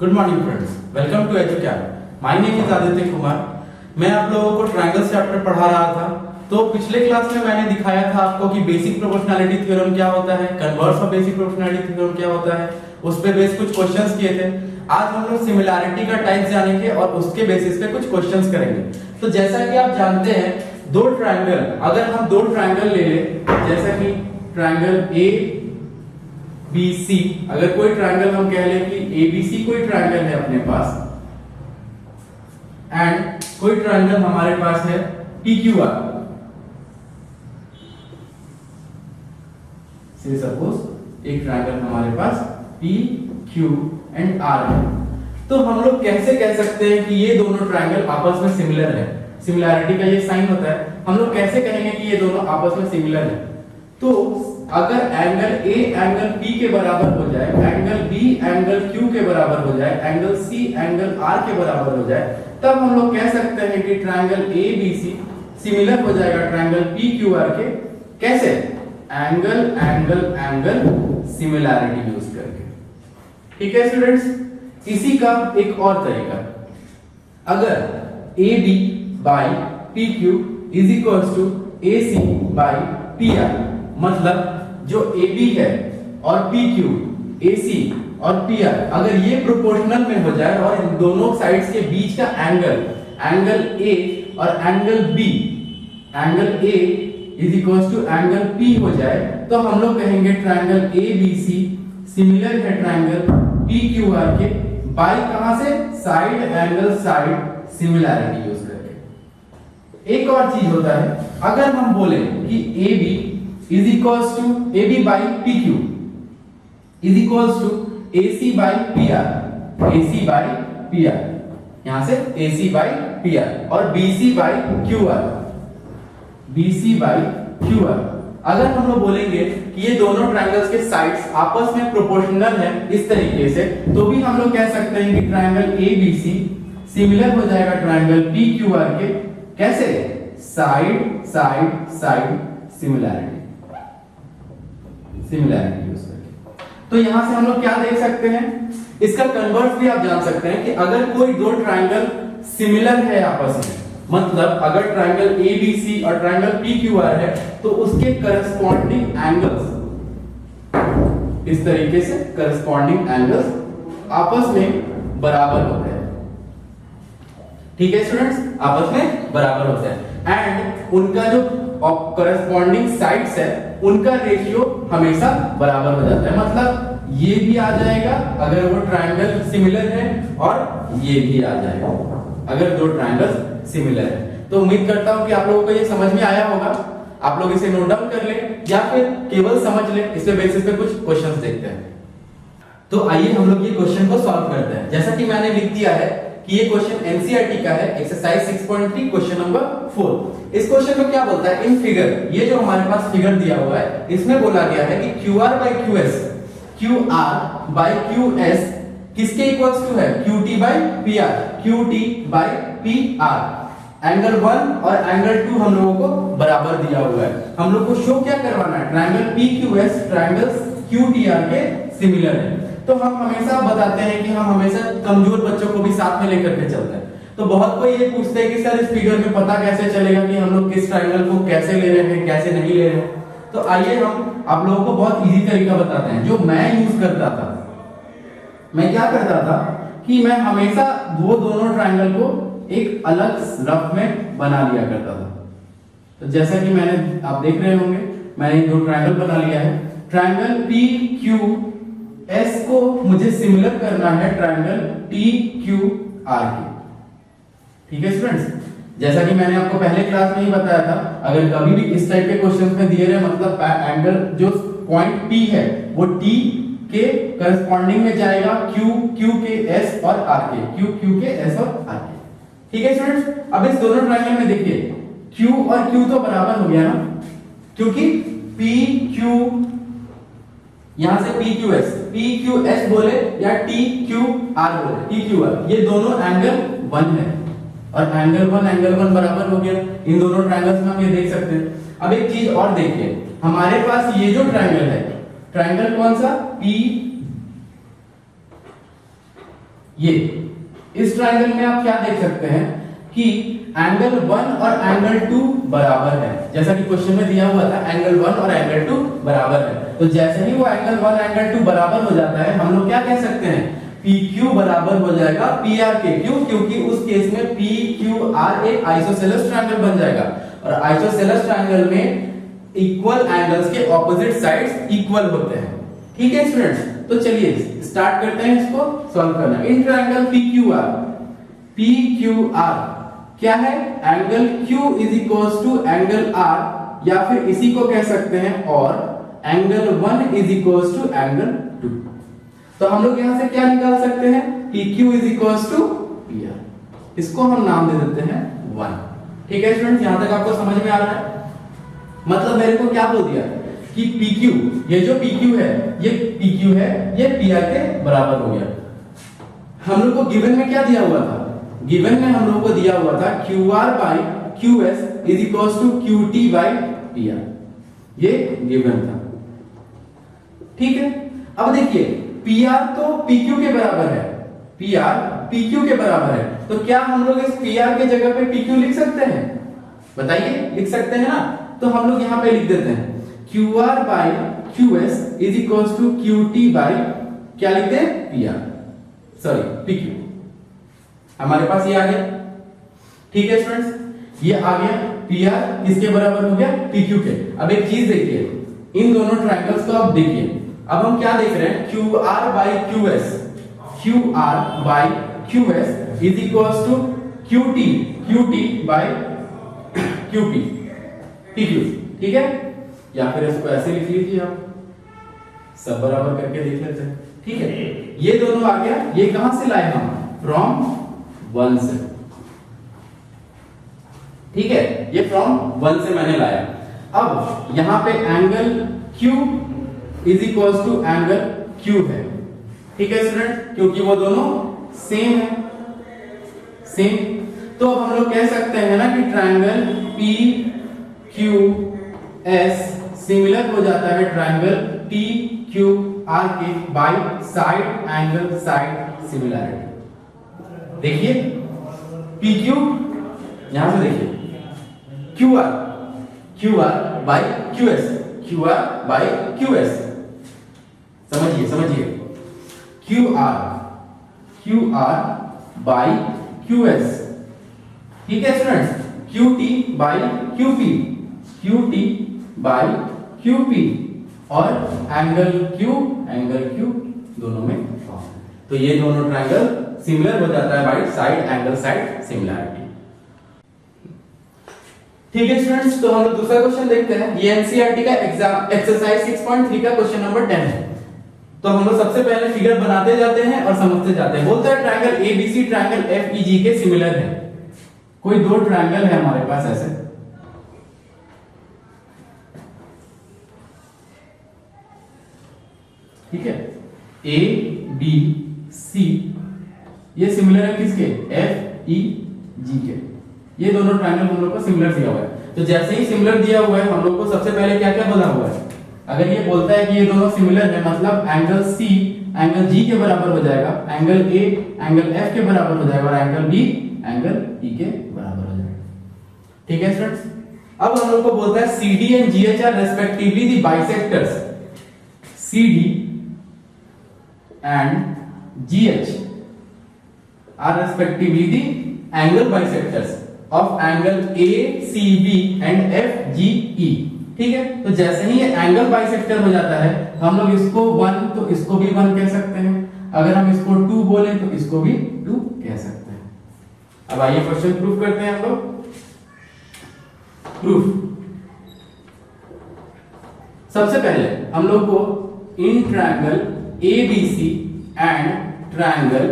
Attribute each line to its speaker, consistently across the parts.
Speaker 1: Good morning friends, welcome to Educap. My name is Aditya Kumar. मैं आप लोगों को ट्रायंगल चैप्टर पढ़ा रहा था। तो पिछले क्लास में मैंने दिखाया था आपको कि बेसिक प्रोपोर्शनैलिटी थ्योरम क्या होता है, converse of basic proportionality theorem क्या होता है, उस पे बेस कुछ क्वेश्चंस किए थे। आज हम लोग सिमिलैरिटी का टाइप जानेंगे और उसके बेसिस पे कुछ क्वेश्चंस करेंगे। तो जैसा कि आप जानते हैं, दो ट्रायंगल, अगर हम दो ट्रायंगल ले लें, जैसा कि ट्रायंगल ए बी सी, अगर कोई ट्रायंगल हम कह लें कि एबीसी कोई ट्रायंगल है अपने पास, एंड कोई ट्रायंगल हमारे पास है PQR, से सपोज एक ट्रायंगल हमारे पास PQ एंड R है, तो हम लोग कैसे कह सकते हैं कि ये दोनों ट्रायंगल आपस में सिमिलर है। सिमिलैरिटी का ये साइन होता है। हम लोग कैसे कहेंगे कि ये दोनों आपस में सिमिलर है? तो अगर एंगल A एंगल P के बराबर हो जाए, एंगल B एंगल Q के बराबर हो जाए, एंगल C एंगल R के बराबर हो जाए, तब हम लोग कह सकते हैं कि ट्रायंगल ABC सिमिलर हो जाएगा ट्रायंगल PQR के। कैसे? Angle angle angle similarity use करके। ठीक है स्टूडेंट्स, इसी का एक और तरीका, अगर AB by PQ is equals to AC by PR, मतलब जो AB है और PQ, AC और PR अगर ये प्रोपोर्शनल में हो जाए और इन दोनों साइड्स के बीच का एंगल, एंगल A और angle B, angle A is equals to angle P हो जाए, तो हम लोग कहेंगे ट्रायंगल ABC सिमिलर है ट्रायंगल PQR के, बाय कहां से? Side angle side similarity use करके। एक और चीज होता है, अगर हम बोले कि AB is equals to AB by PQ is equals to AC by PR, AC by PR, यहां से AC by PR और BC by QR, BC by QR। अगर हम लोग बोलेंगे कि ये दोनों ट्रायंगल्स के साइड्स आपस में प्रोपोर्शनल है इस तरीके से, तो भी हम लोग कह सकते हैं कि ट्रायंगल ABC सिमिलर हो जाएगा ट्रायंगल PQR के। कैसे? Side side side similarity use करके। तो यहां से हम लोग क्या देख सकते हैं, इसका कन्वर्स भी आप जान सकते हैं कि अगर कोई दो ट्रायंगल सिमिलर है आपस में, मतलब अगर ट्रायंगल ABC और ट्रायंगल PQR है, तो उसके करस्पॉन्डिंग एंगल्स इस तरीके से करस्पॉन्डिंग एंगल्स आपस में बराबर होते हैं। ठीक है स्टूडेंट्स, आपस में बराबर होते हैं, एंड उनका जो करस्पॉन्डिंग साइड्स है उनका रेशियो हमेशा बराबर हो जाता है। मतलब ये भी आ जाएगा अगर वो ट्रायंगल सिमिलर है, और ये भी आ जाएगा अगर दो ट्रायंगल्स सिमिलर है। तो उम्मीद करता हूं कि आप लोगों को ये समझ में आया होगा। आप लोग इसे नोट डाउन कर लें या फिर केवल समझ लें, इसके बेसिस पे कुछ क्वेश्चंस देखते हैं। तो आइए हम लोग ये क्वेश्चन को सॉल्व करते हैं। जैसा कि मैंने लिख दिया है कि ये क्वेश्चन एनसीईआरटी का है, एक्सरसाइज 6.3 क्वेश्चन नंबर 4। इस क्वेश्चन में क्या बोलता है, इन फिगर, ये जो हमारे पास फिगर दिया हुआ है, इसमें बोला गया है कि QR by QS, QR by QS किसके इक्वल्स टू है? QT by PR, QT by PR। Angle 1 और एंगल 2 हम लोगों को बराबर दिया हुआ है। हम लोग को शो क्या करवाना है? ट्रायंगल PQS ट्रायंगल QTR के सिमिलर है। तो हम हमेशा बताते हैं कि हम हमेशा कमजोर बच्चों को भी साथ में लेकर के चलते हैं। तो बहुत कोई ये पूछते हैं कि सर इस फिगर में पता कैसे चलेगा कि हम लोग किस ट्रायंगल को कैसे ले रहे हैं, कैसे नहीं ले रहे हैं। तो आइए हम आप लोगों को बहुत इजी तरीका बताते हैं जो मैं यूज करता था। मैं क्या करता था कि मैं हमेशा वो दोनों ट्रायंगल को एक अलग रफ में बना लिया करता था। तो जैसा कि मैंने, आप देख रहे होंगे, मैंने दो ट्रायंगल बना लिया है। ट्रायंगल PQS को मुझे सिमिलर करना है ट्रायंगल PQR के। ठीक है स्टूडेंट्स, जैसा कि मैंने आपको पहले क्लास में ही बताया था, अगर कभी भी इस टाइप के क्वेश्चंस में दिए रहे, मतलब एंगल जो पॉइंट P है वो T के करस्पॉन्डिंग में जाएगा Q के S और R के, Q के S और R के। ठीक है स्टूडेंट्स, अब इस दोनों ट्रायंगल में देखिए Q और Q तो बराबर हो गया ना, क्योंकि PQ यहां से PQS बोले या TQR बोले, TQR ये दोनों एंगल 1 है, और एंगल 1 बराबर हो गया। इन दोनों ट्रायंगल्स में हम ये देख सकते हैं। अब एक चीज और देखिए, हमारे पास ये जो ट्रायंगल है, ट्रायंगल कौन सा? ये इस ट्रायंगल में आप क्या देख सकते हैं कि एंगल 1 और एंगल 2 बराबर है, जैसा कि क्वेश्चन में दिया हुआ था एंगल 1 और एंगल 2 बराबर है। तो जैसे ही वो एंगल 1 एंगल 2 बराबर हो जाता है, हम लोग क्या कह सकते हैं, PQ बराबर हो जाएगा PR के। क्यों? क्योंकि उस केस में PQR एक आइसोसेलेस ट्रायंगल बन जाएगा, और आइसोसेलेस ट्रायंगल में इक्वल एंगल्स के ऑपोजिट साइड्स इक्वल होते हैं। ठीक है स्टूडेंट्स, तो चलिए स्टार्ट करते हैं इसको सॉल्व करना। इन ट्रायंगल PQR क्या है, angle Q is equals to angle R, या फिर इसी को कह सकते हैं और angle 1 is equals to angle 2। तो हम लोग यहां से क्या निकाल सकते हैं, PQ is equals to PR, इसको हम नाम दे देते हैं 1। ठीक है स्टूडेंट्स, यहां तक आपको समझ में आ रहा है? मतलब मेरे को क्या बोल दिया कि PQ, ये जो PQ है ये PQ है, ये PR के बराबर हो गया। हम लोग को गिवन में क्या दिया हुआ था, गिवन में हम लोग को दिया हुआ था QR by QS is equals to QT by PR, ये गिवन था। ठीक है, अब देखिए PR तो PQ के बराबर है, PR PQ के बराबर है, तो क्या हम लोग इस PR के जगह पे PQ लिख सकते हैं? बताइए, लिख सकते हैं ना? तो हम लोग यहां पे लिख देते हैं QR by QS is equals to QT by क्या लिखते हैं, PR, सॉरी PQ। हमारे पास ये आ गया। ठीक है स्टूडेंट्स, ये आ गया PR किसके बराबर हो गया, PQ के। अब एक चीज देखिए, इन दोनों ट्रायंगल्स को आप देखिए, अब हम क्या देख रहे हैं, QR by QS, QR by QS is equals to QT by QP, PQ। ठीक है, या फिर इसको ऐसे लिख लीजिए आप, सब बराबर करके देख लेते हैं। ठीक है, ये दोनों आ गया, ये कहां से लाए हम, फ्रॉम 1 से। ठीक है, ये फ्रॉम 1 से मैंने लाया। अब यहां पे angle Q is equals to angle Q है। ठीक है स्टूडेंट, क्योंकि वो दोनों सेम है, सेम। तो अब हम लोग कह सकते हैं ना कि ट्रायंगल PQS सिमिलर हो जाता है ट्रायंगल PQR के by side angle side similarity. देखिए PQ, यहां से देखिए QR by QS, QR by QS, समझिए QR बाय QS। ठीक है students, QT by QT by QP, और एंगल Q दोनों में, तो ये दोनों ट्रायंगल सिमिलर हो जाता है bye side angle side similarity. ठीक है स्टूडेंट्स, तो हम लोग दूसरा क्वेश्चन देखते हैं। ये एनसीईआरटी का एग्जाम एक्सरसाइज 6.3 का क्वेश्चन नंबर 10 है। तो हम लोग सबसे पहले फिगर बनाते जाते हैं और समझते जाते हैं। बोलता है ट्रायंगल ABC ट्रायंगल FEG के सिमिलर है। कोई दो ट्रायंगल है हमारे पास ऐसे, ठीक है, ABC, ये सिमिलर है किसके, FEG के। ये दोनों ट्रायंगल हम लोग को सिमिलर दिया हुआ है। तो जैसे ही सिमिलर दिया हुआ है, हम लोग को सबसे पहले क्या क्या बोला हुआ है, अगर ये बोलता है कि ये दोनों सिमिलर है, मतलब एंगल C एंगल G के बराबर हो जाएगा, एंगल A एंगल F के बराबर हो जाएगा, और एंगल B एंगल E के बराबर हो जाएगा। ठीक है स्टूडेंट्स, अब हम लोग को बोलता है CD and GH are respectively the bisectors, CD and GH are respectively the angle bisectors of angle ACB and FGE। ठीक है, तो जैसे ही ये एंगल बाइसेक्टर हो जाता है, हम लोग इसको 1 तो इसको भी 1 कह सकते हैं, अगर हम इसको 2 बोले तो इसको भी 2 कह सकते हैं। अब आइए क्वेश्चन प्रूफ करते हैं हम लोग। प्रूफ, सबसे पहले हम लोग को in triangle ABC and triangle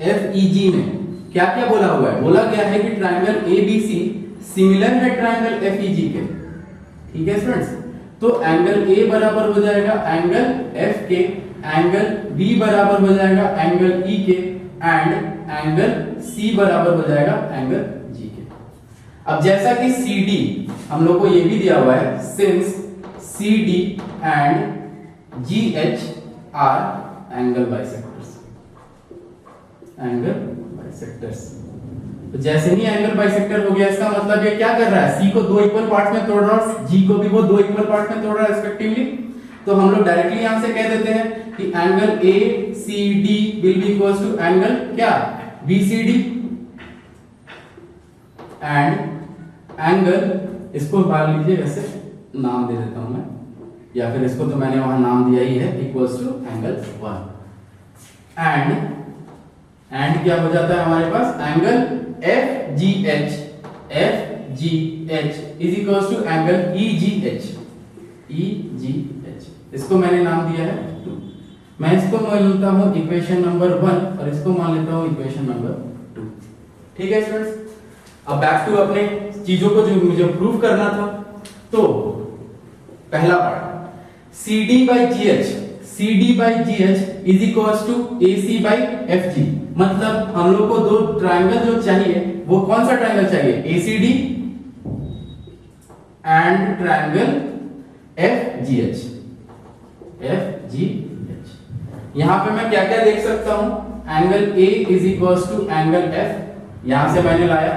Speaker 1: FEG में क्या क्या बोला हुआ है, बोला गया है कि ट्रायंगल ABC सिमिलर है ट्रायंगल FEG के। ठीक है स्टूडेंट्स, तो एंगल A बराबर हो जाएगा एंगल F के, एंगल B बराबर हो जाएगा एंगल E के, एंड एंगल C बराबर हो जाएगा एंगल G के। अब जैसा कि CD हम लोग को ये भी दिया हुआ है, since CD and GH R angle bisectors. Angle bisectors. तो जैसे ही एंगल बाइसेक्टर हो गया, इसका मतलब ये क्या कर रहा है, सी को दो इक्वल पार्ट्स में तोड़ रहा है, जी को भी वो दो इक्वल पार्ट्स में तोड़ रहा है रिस्पेक्टिवली। तो हम लोग डायरेक्टली यहां से कह देते हैं कि angle A C D will be equals to angle क्या, B C D, and angle, इसको मान लीजिए, वैसे नाम दे देता हूं मैं, या फिर इसको तो मैंने वहां नाम दिया ही है, इक्वल्स टू एंगल 1, एंड क्या हो जाता है हमारे पास, angle F G H is equals to angle E G H. इसको मैंने नाम दिया है 2। मैं इसको मान लेता हूं इक्वेशन नंबर 1 और इसको मान लेता हूं इक्वेशन नंबर 2। ठीक है स्टूडेंट्स, अब बैक टू अपने चीजों को जो मुझे प्रूव करना था। तो पहला part, CD by G H is equals to AC by FG। मतलब हम लोग को दो ट्रायंगल जो चाहिए, वो कौन सा ट्रायंगल चाहिए, ACD एंड ट्रायंगल FGH। यहां पे मैं क्या क्या देख सकता हूं, angle A is equals to angle F, यहां से मैंने लाया,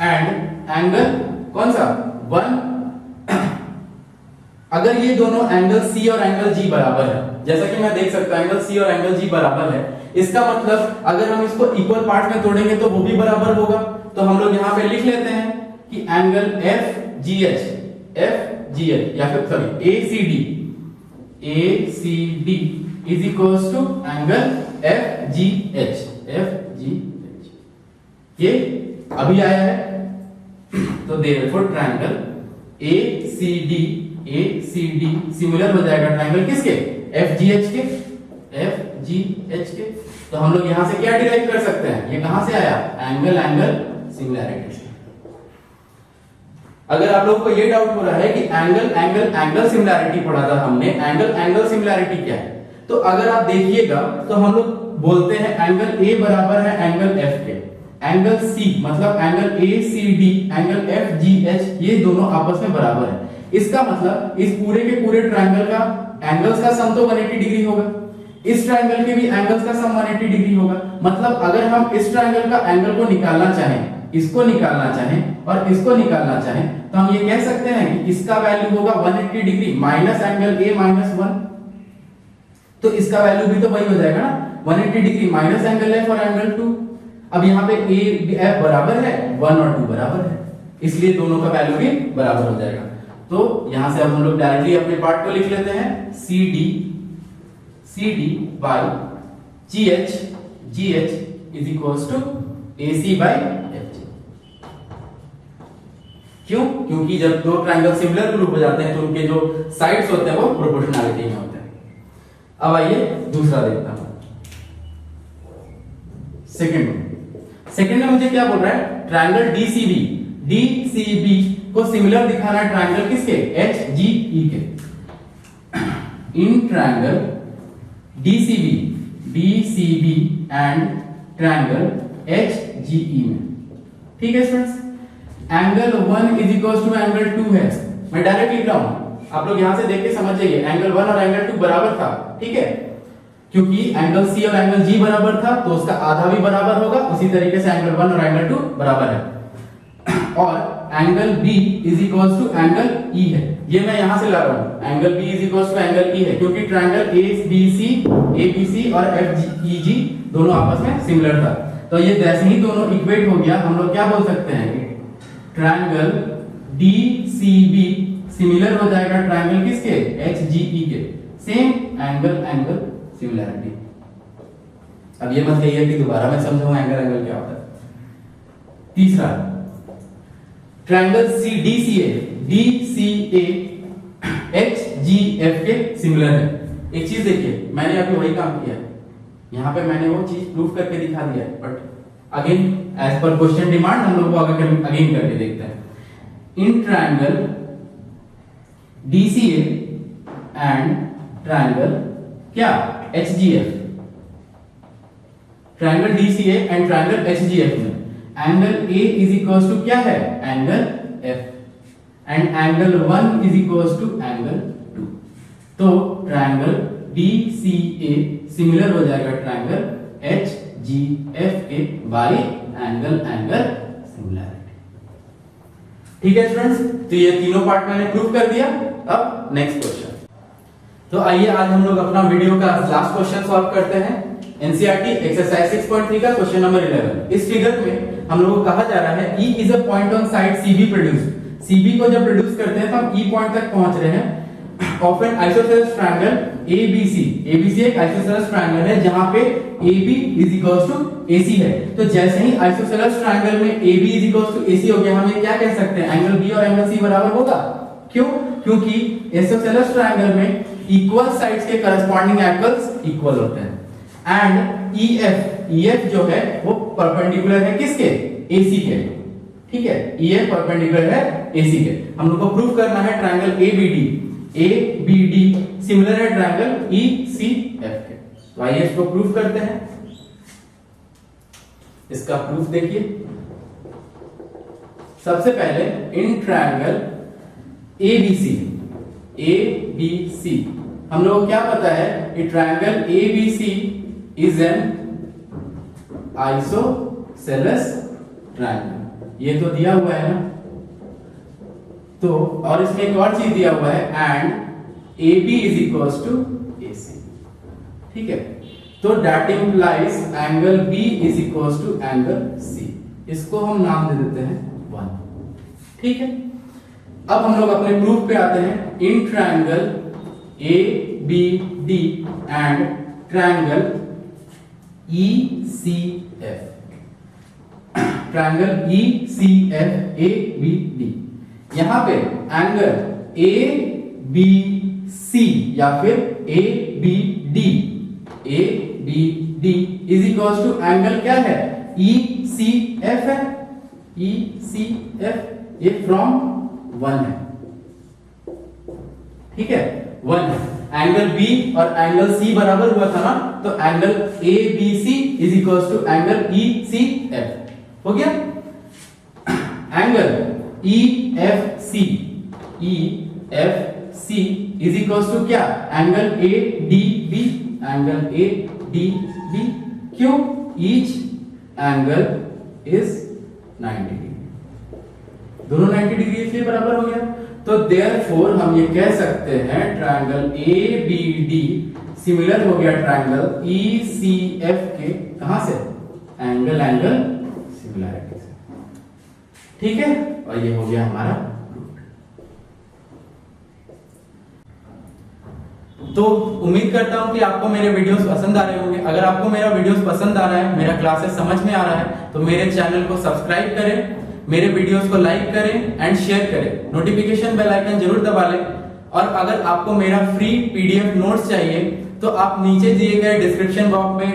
Speaker 1: एंड एंगल कौन सा 1। अगर ये दोनों एंगल C और एंगल G बराबर है, जैसा कि मैं देख सकता हूं एंगल C और एंगल G बराबर है, इसका मतलब अगर हम इसको इक्वल पार्ट में तोड़ेंगे तो वो भी बराबर होगा। तो हम लोग यहां पे लिख लेते हैं कि एंगल FGH या फिर sorry ACD is equals to angle FGH। ये अभी आया है, तो देयरफॉर ट्रायंगल ACD सिमिलर हो जाएगा ट्रायंगल किसके, FGH के। तो हम लोग यहां से क्या डिराइव कर सकते हैं, ये कहां से आया, एंगल सिमिलैरिटी से। अगर आप लोगों को ये डाउट हो रहा है कि एंगल सिमिलैरिटी पढ़ा था हमने, एंगल सिमिलैरिटी क्या है, तो अगर आप देखिएगा तो हम लोग बोलते हैं एंगल A बराबर है एंगल F के, एंगल C मतलब एंगल ACD, एंगल FGH, ये दोनों आपस में बराबर है। इसका मतलब इस पूरे के पूरे ट्रायंगल का एंगल्स का सम तो 180 डिग्री होगा, इस ट्रायंगल के भी एंगल्स का सम 180 डिग्री होगा। मतलब अगर हम इस ट्रायंगल का एंगल को निकालना चाहें, इसको निकालना चाहें और इसको निकालना चाहें, तो हम ये कह सकते हैं कि इसका वैल्यू होगा 180 degree minus angle A minus 1। तो इसका वैल्यू भी तो वही हो जाएगा ना, 180 डिग्री माइनस एंगल F और एंगल 2। अब यहाँ पे A F बराबर है, 1 और 2 बराबर है, इसलिए दोनों का वैल्यू भी बराबर हो जाएगा। तो यहां से अब हम लोग डायरेक्टली अपने पार्ट को लिख लेते हैं, CD by GH is equals to AC by FG। क्यों? क्योंकि जब दो ट्रायंगल सिमिलर ग्रुप हो जाते हैं तो उनके जो साइड्स होते हैं वो प्रोपोर्शनैलिटी में होते हैं। अब आइए दूसरा देखता हूं, सेकंड में मुझे क्या बोल रहा है, ट्रायंगल DCB को सिमिलर दिखाना है ट्रायंगल किसके, HGE के। इन triangle DCB and triangle HGE में। ठीक है students, angle 1 is equals to angle 2 है, मैं डायरेक्ट लिख रहा हूं, आप लोग यहां से देख के समझ जाइए, एंगल 1 और एंगल 2 बराबर था। ठीक है, क्योंकि एंगल C और एंगल G बराबर था तो उसका आधा भी बराबर होगा, उसी तरीके से एंगल 1 और एंगल 2 बराबर है। और angle B is equals to angle E है, ये मैं यहां से ला रहा हूं, angle B is equals to angle E है, क्योंकि ट्रायंगल ABC और FEG दोनों आपस में सिमिलर था। तो ये जैसे ही दोनों इक्वेट हो गया, हम लोग क्या बोल सकते हैं कि ट्रायंगल DCB सिमिलर हो जाएगा ट्रायंगल किसके, HGE के। Same angle similarity. अब ये मत कहिए कि दोबारा मैं समझाऊं एंगल क्या होता है। तीसरा, ट्रायंगल DCA HGF के सिमिलर है। एक चीज देखिए, मैंने अभी वही काम किया, यहां पे मैंने वो चीज प्रूफ करके दिखा दिया, बट अगेन एज पर क्वेश्चन डिमांड हम लोग को अगेन करके देखते हैं। इन ट्रायंगल DCA एंड ट्रायंगल क्या, HGF, triangle DCA and triangle HGF में angle A is equals to क्या है, angle F, and angle 1 is equals to angle 2। तो ट्रायंगल DCA सिमिलर हो जाएगा ट्रायंगल HGF जी एफ के बाई एंगल सिमिलैरिटी। ठीक है स्टूडेंट्स, तो ये तीनों पार्ट मैंने प्रूव कर दिया। अब नेक्स्ट क्वेश्चन। तो आइए आज हम लोग अपना वीडियो का लास्ट क्वेश्चन सॉल्व करते हैं। एनसीईआरटी एक्सरसाइज 6.3 का क्वेश्चन नंबर 11। इस फिगर में हम लोगों को कहा जा रहा है E is a point on side CB produce. CB को जब प्रोड्यूस करते हैं तो हम E पॉइंट तक पहुंच रहे हैं of an isosceles triangle ABC। ABC एक आइसोसेलेस ट्रायंगल है जहां पे AB is equals to AC है। तो जैसे ही आइसोसेलेस ट्रायंगल में AB is equals to AC हो गया, हम ये क्या कह सकते हैं, एंगल B और एंगल C बराबर होगा। क्यों? क्योंकि आइसोसेलेस ट्रायंगल में इक्वल साइड्स के करस्पॉन्डिंग एंगल्स इक्वल होते हैं। एंड EF जो है वो परपेंडिकुलर है किसके, AC के। ठीक है, EF परपेंडिकुलर है AC के। हम लोग को प्रूव करना है ट्रायंगल ABD सिमिलर है ट्रायंगल ECF के। तो आइए इसको प्रूव करते हैं। इसका प्रूफ देखिए। सबसे पहले इन ट्रायंगल ABC हम लोग को क्या पता है कि triangle ABC is an isosceles triangle. ये तो दिया हुआ है ना, तो और इसमें एक और चीज दिया हुआ है and AB is equals to AC। ठीक है, तो that implies angle B is equals to angle C। इसको हम नाम दे देते हैं 1। ठीक है, अब हम लोग अपने प्रूफ पे आते हैं। इन triangle ABD and triangle ECF, triangle ECF ABD, यहां पे एंगल ABC या फिर ABD is equals to angle क्या है, ECF है। ECF ये फ्रॉम 1 है। ठीक है, 1 है। एंगल B और एंगल C बराबर हुआ था ना, तो angle ABC is equals to angle ECF हो गया। Angle EFC is equals to क्या, एंगल ADB। एंगल ADB क्यों, ईच एंगल इज 90 डिग्री, दोनों 90 डिग्री इसलिए बराबर हो गया। तो देयरफॉर हम ये कह सकते हैं ट्रायंगल ABD सिमिलर हो गया ट्रायंगल ECF के, कहां से, एंगल सिमिलैरिटी से। ठीक है, और ये हो गया हमारा रूट। तो उम्मीद करता हूं कि आपको मेरे वीडियोस पसंद आ रहे होंगे। अगर आपको मेरा वीडियोस पसंद आ रहा है, मेरा क्लासेस समझ में आ रहा है, तो मेरे चैनल को सब्सक्राइब करें, मेरे वीडियोस को लाइक करें एंड शेयर करें, नोटिफिकेशन बेल आइकन जरूर दबा लें। और अगर आपको मेरा फ्री PDF नोट्स चाहिए तो आप नीचे दिए गए डिस्क्रिप्शन बॉक्स में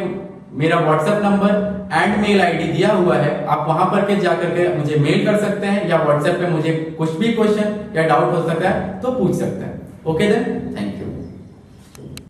Speaker 1: मेरा WhatsApp number and mail ID दिया हुआ है, आप वहां पर के जाकर के मुझे मेल कर सकते हैं या व्हाट्सएप पे मुझे कुछ भी क्वेश्चन या डाउट हो सकता है तो पूछ सकते हैं। Okay then, thank you.